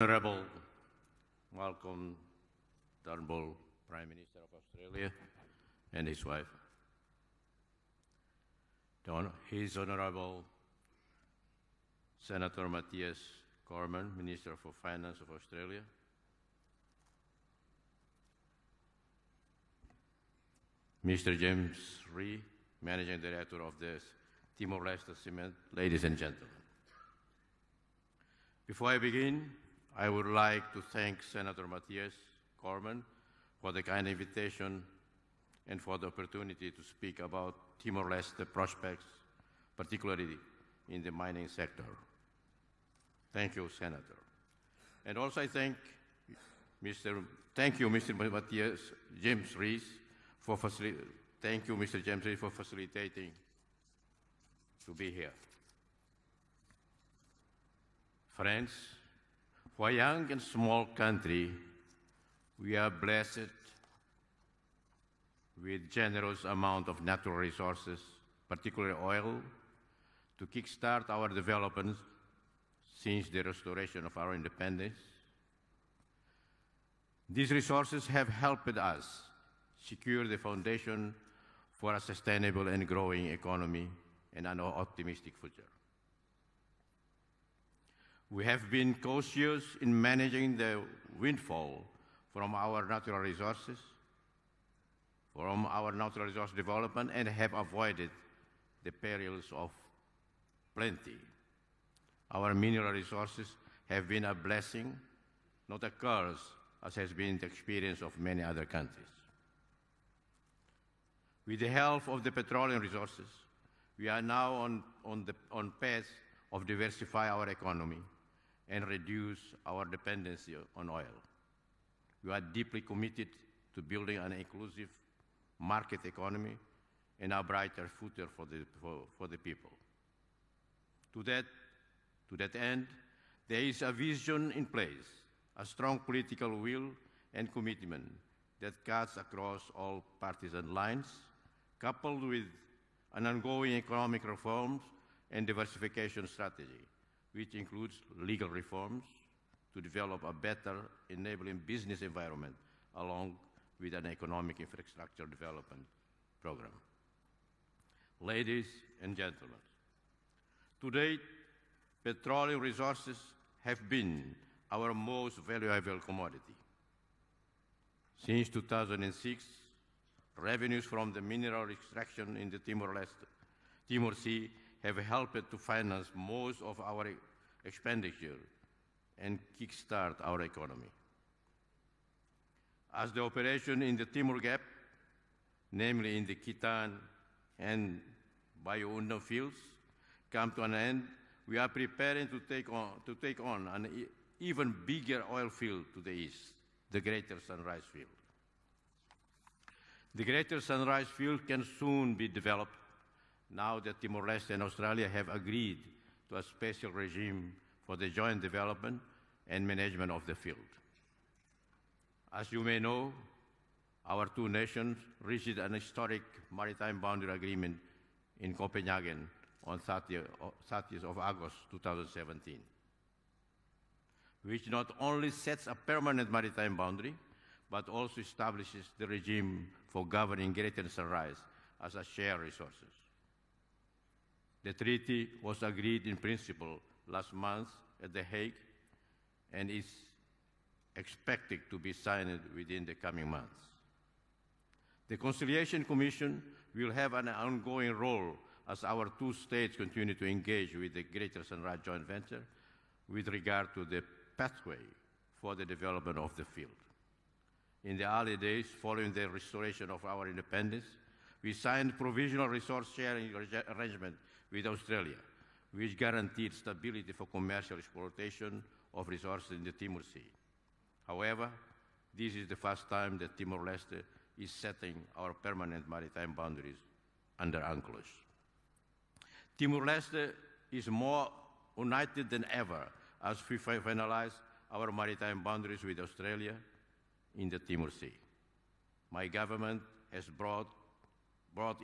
Honorable Malcolm Turnbull, Prime Minister of Australia, and his wife. His Honorable Senator Matthias Cormann, Minister for Finance of Australia. Mr. James Ree, Managing Director of the Timor-Leste Cement. Ladies and gentlemen. Before I begin, I would like to thank Senator Matthias Cormann for the kind invitation and for the opportunity to speak about Timor-Leste prospects, particularly in the mining sector. Thank you, Senator. And also I thank you, Mr. Matthias James Rees, for facilitating to be here. Friends, for a young and small country, we are blessed with generous amount of natural resources, particularly oil, to kickstart our development since the restoration of our independence. These resources have helped us secure the foundation for a sustainable and growing economy and an optimistic future. We have been cautious in managing the windfall from our natural resources, development, and have avoided the perils of plenty. Our mineral resources have been a blessing, not a curse, as has been the experience of many other countries. With the help of the petroleum resources, we are now on path of diversify our economy and reduce our dependency on oil. We are deeply committed to building an inclusive market economy and a brighter future for the people. To that end, there is a vision in place, a strong political will and commitment that cuts across all partisan lines, coupled with an ongoing economic reforms and diversification strategy, which includes legal reforms to develop a better enabling business environment along with an economic infrastructure development program. Ladies and gentlemen, to date, petroleum resources have been our most valuable commodity. Since 2006, revenues from the mineral extraction in the Timor Sea have helped to finance most of our expenditure and kickstart our economy. As the operation in the Timor Gap, namely in the Kitan and Bayou fields, come to an end, we are preparing to take on an even bigger oil field to the east, the Greater Sunrise Field. The Greater Sunrise Field can soon be developed now that Timor-Leste and Australia have agreed to a special regime for the joint development and management of the field. As you may know, our two nations reached an historic maritime boundary agreement in Copenhagen on 30th of August 2017, which not only sets a permanent maritime boundary, but also establishes the regime for governing Greater Sunrise as a shared resources. The treaty was agreed in principle last month at The Hague and is expected to be signed within the coming months. The Conciliation Commission will have an ongoing role as our two states continue to engage with the Greater Sunrise joint venture with regard to the pathway for the development of the field. In the early days following the restoration of our independence, we signed provisional resource sharing arrangement with Australia, which guaranteed stability for commercial exploitation of resources in the Timor Sea. However, this is the first time that Timor-Leste is setting our permanent maritime boundaries under UNCLOS. Timor-Leste is more united than ever as we finalize our maritime boundaries with Australia in the Timor Sea. My government has brought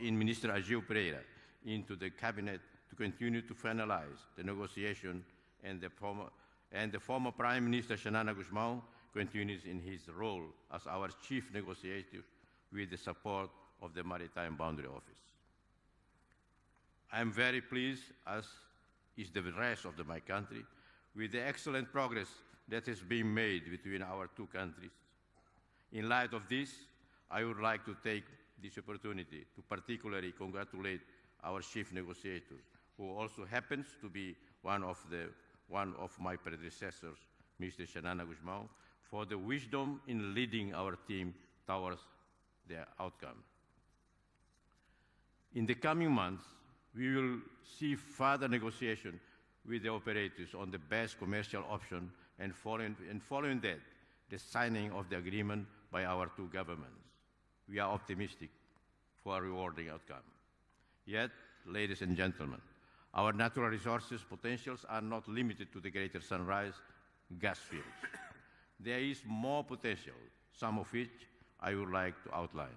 in Minister Agil Pereira into the cabinet to continue to finalize the negotiation and and the former Prime Minister Xanana Gusmão continues in his role as our chief negotiator with the support of the Maritime Boundary Office. I am very pleased, as is the rest of my country, with the excellent progress that has been made between our two countries. In light of this, I would like to take this opportunity to particularly congratulate our chief negotiator, who also happens to be one of my predecessors, Mr. Xanana Gusmão, for the wisdom in leading our team towards the outcome. In the coming months, we will see further negotiation with the operators on the best commercial option, and following that, the signing of the agreement by our two governments. We are optimistic for a rewarding outcome. Yet, ladies and gentlemen, our natural resources potentials are not limited to the Greater Sunrise gas fields. There is more potential, some of which I would like to outline.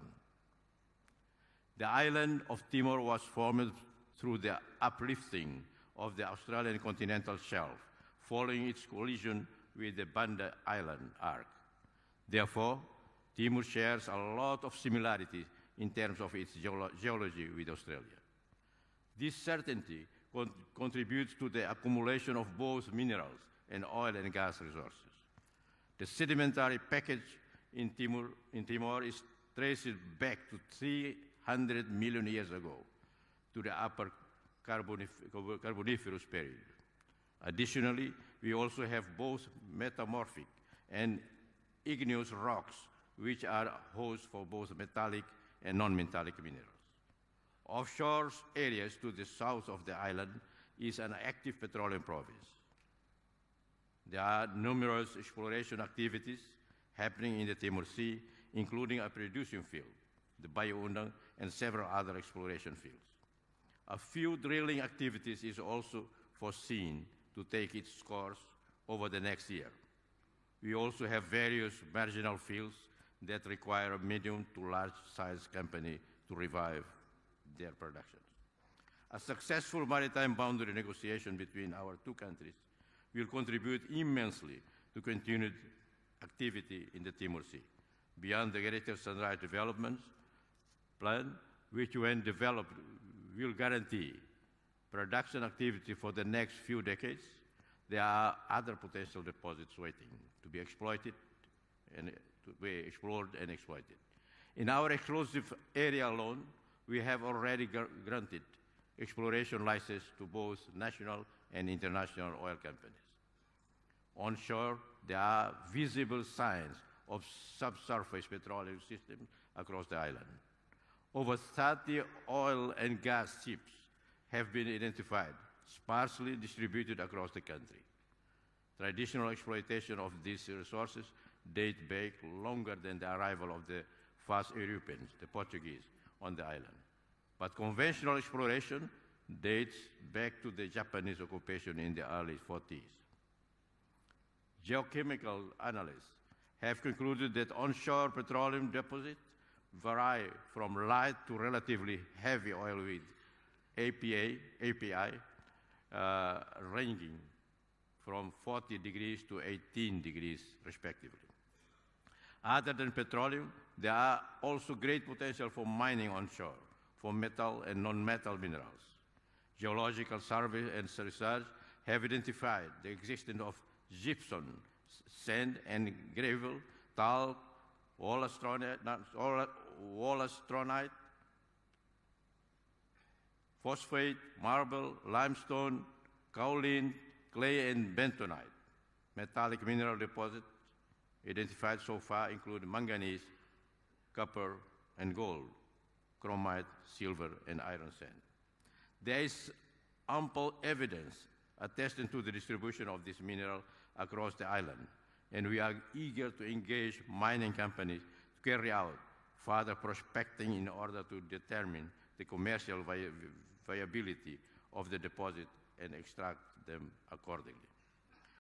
The island of Timor was formed through the uplifting of the Australian continental shelf following its collision with the Banda Island arc. Therefore, Timor shares a lot of similarities in terms of its geology with Australia. This certainty contributes to the accumulation of both minerals and oil and gas resources. The sedimentary package in Timor is traced back to 300 million years ago, to the Upper Carboniferous period. Additionally, we also have both metamorphic and igneous rocks, which are hosts for both metallic and non-metallic minerals. Offshore areas to the south of the island is an active petroleum province. There are numerous exploration activities happening in the Timor Sea, including a producing field, the Bayu Undang, and several other exploration fields. A few drilling activities is also foreseen to take its course over the next year. We also have various marginal fields that require a medium to large-sized company to revive their productions. A successful maritime boundary negotiation between our two countries will contribute immensely to continued activity in the Timor Sea. Beyond the Greater Sunrise Development Plan, which when developed will guarantee production activity for the next few decades, there are other potential deposits waiting to be exploited and to be explored and exploited. In our exclusive area alone, we have already granted exploration licenses to both national and international oil companies. Onshore, there are visible signs of subsurface petroleum systems across the island. Over 30 oil and gas ships have been identified, sparsely distributed across the country. Traditional exploitation of these resources date back longer than the arrival of the first Europeans, the Portuguese, on the island. But conventional exploration dates back to the Japanese occupation in the early 40s. Geochemical analysts have concluded that onshore petroleum deposits vary from light to relatively heavy oil with API ranging from 40 degrees to 18 degrees, respectively. Other than petroleum, there are also great potential for mining onshore, for metal and non-metal minerals. Geological survey and research have identified the existence of gypsum, sand and gravel, talc, wollastonite, phosphate, marble, limestone, kaolin, clay, and bentonite. Metallic mineral deposits identified so far include manganese, copper, and gold, chromite, silver, and iron sand. There is ample evidence attesting to the distribution of this mineral across the island, and we are eager to engage mining companies to carry out further prospecting in order to determine the commercial viability of the deposit and extract them accordingly.